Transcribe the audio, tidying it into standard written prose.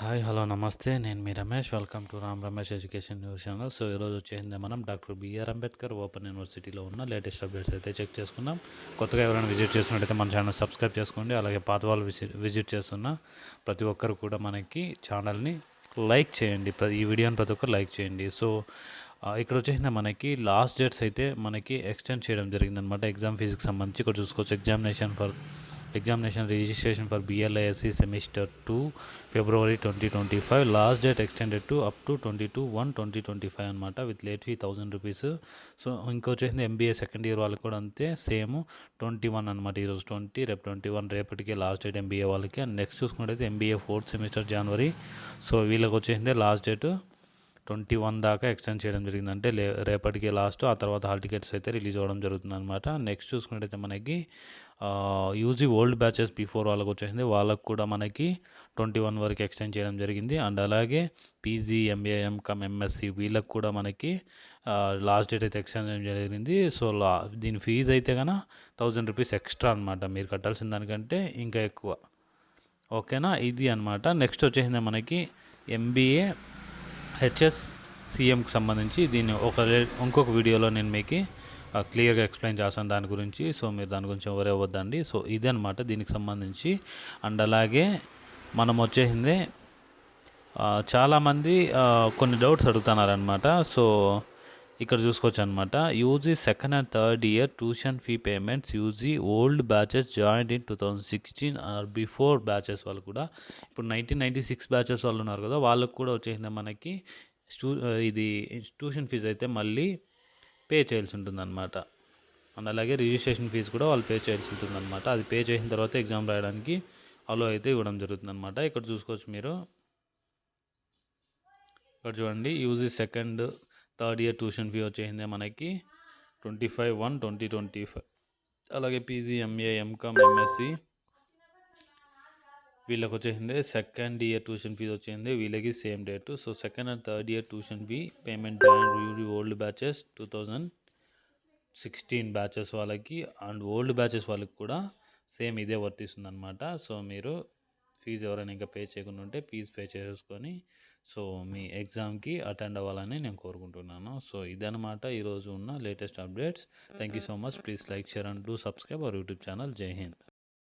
Hi hello నమస్తే నేను మీ Ramesh welcome to Ram Ramesh education news channel. So ఈరోజు వచ్చేసింది మనం డాక్టర్ బిఆర్ అంబేద్కర్ ఓపెన్ యూనివర్సిటీలో ఉన్న లేటెస్ట్ అప్డేట్స్ అయితే చెక్ చేసుకుందాం. కొత్తగా ఎవరైనా విజిట్ చేస్తున్నట్టయితే మన ఛానల్ సబ్స్క్రైబ్ చేసుకోండి. అలాగే పాత వాళ్ళు విజిట్ చేస్తున్న ప్రతి ఒక్కరు కూడా మనకి ఛానల్ని లైక్ చేయండి. ఈ వీడియోని ప్రతి ఒక్కరు లైక్ చేయండి. సో ఇక్కడ వచ్చేసింది మనకి లాస్ట్ డేట్స్ అయితే మనకి ఎక్స్టెండ్ చేయడం జరిగిందనమాట. ఎగ్జామ్ ఫీజుకి సంబంధించి ఇక్కడ చూసుకోవచ్చు. Examination registration for BLISC semester 2 February 2025. Last date extended to up to 22/1/2025 అనమాట. With late fee 1000 rupees. So ఇంకొచ్చేసింది MBA సెకండ్ ఇయర్ వాళ్ళకి కూడా అంతే సేమ్ 21 అనమాట. ఈరోజు 20, రేపు 21, రేపటికే లాస్ట్ డేట్ MBA వాళ్ళకి. అండ్ నెక్స్ట్ చూసుకున్నట్టయితే MBA ఫోర్త్ సెమిస్టర్ జనవరి. సో వీళ్ళకి వచ్చేసింది లాస్ట్ డేట్ 21 దాకా ఎక్స్టెండ్ చేయడం జరిగింది. అంటే రేపటికి లాస్ట్, ఆ తర్వాత హాల్ టికెట్స్ అయితే రిలీజ్ అవ్వడం జరుగుతుంది అనమాట. నెక్స్ట్ చూసుకున్నట్టయితే మనకి యూజీ ఓల్డ్ బ్యాచెస్ బిఫోర్ వాళ్ళకి వచ్చేసింది. వాళ్ళకు కూడా మనకి 21 వరకు ఎక్స్టెండ్ చేయడం జరిగింది. అండ్ అలాగే PG, MA, MCOM, MSc వీళ్ళకి కూడా మనకి లాస్ట్ డేట్ అయితే ఎక్స్టెండ్ చేయడం జరిగింది. సో దీని ఫీజు అయితే కన్నా 1000 రూపీస్ ఎక్స్ట్రా అనమాట. మీరు కట్టాల్సిన దానికంటే ఇంకా ఎక్కువ. ఓకేనా, ఇది అనమాట. నెక్స్ట్ వచ్చేసింది మనకి MBA HSCMకి సంబంధించి దీన్ని ఇంకొక వీడియోలో నేను మీకు క్లియర్గా ఎక్స్ప్లెయిన్ చేస్తాను దాని గురించి. సో మీరు దాని గురించి ఎవరే వద్దండి. సో ఇదనమాట దీనికి సంబంధించి. అండ్ అలాగే మనం వచ్చేసింది చాలామంది కొన్ని డౌట్స్ అడుగుతున్నారనమాట. సో ఇక్కడ చూసుకోవచ్చు అనమాట. UG second and third year tuition fee payments UG old batches joined in 2016 are before batches వాళ్ళు కూడా ఇప్పుడు 1996 బ్యాచెస్ వాళ్ళు ఉన్నారు కదా, వాళ్ళకు కూడా వచ్చేసింది మనకి ఇది ట్యూషన్ ఫీజు అయితే మళ్ళీ పే చేయాల్సి ఉంటుందన్నమాట. అండ్ అలాగే రిజిస్ట్రేషన్ ఫీజు కూడా వాళ్ళు పే చేయాల్సి ఉంటుందన్నమాట. అది పే చేసిన తర్వాత ఎగ్జామ్ రాయడానికి అలో అయితే ఇవ్వడం జరుగుతుందన్నమాట. ఇక్కడ చూసుకోవచ్చు మీరు. ఇక్కడ చూడండి, UG second third year tuition fee వచ్చేసింది మనకి 25/1/2025. అలాగే PG, MA, MCOM, MSc వీళ్ళకి వచ్చేసింది సెకండ్ ఇయర్ ట్యూషన్ ఫీజు వచ్చింది వీళ్ళకి same date. So second and third year tuition fee payment join old batches 2016 batches వాళ్ళకి అండ్ ఓల్డ్ బ్యాచెస్ వాళ్ళకి కూడా సేమ్ ఇదే వర్తిస్తుంది అనమాట. సో మీరు ఫీజు ఎవరైనా ఇంకా పే చేయకుండా ఉంటే ఫీజు పే చేసుకొని సో మీ ఎగ్జామ్కి అటెండ్ అవ్వాలని నేను కోరుకుంటున్నాను. సో ఇదనమాట ఈరోజు ఉన్న latest updates. Thank you so much. Please like, share and do subscribe our YouTube channel. జై హింద్.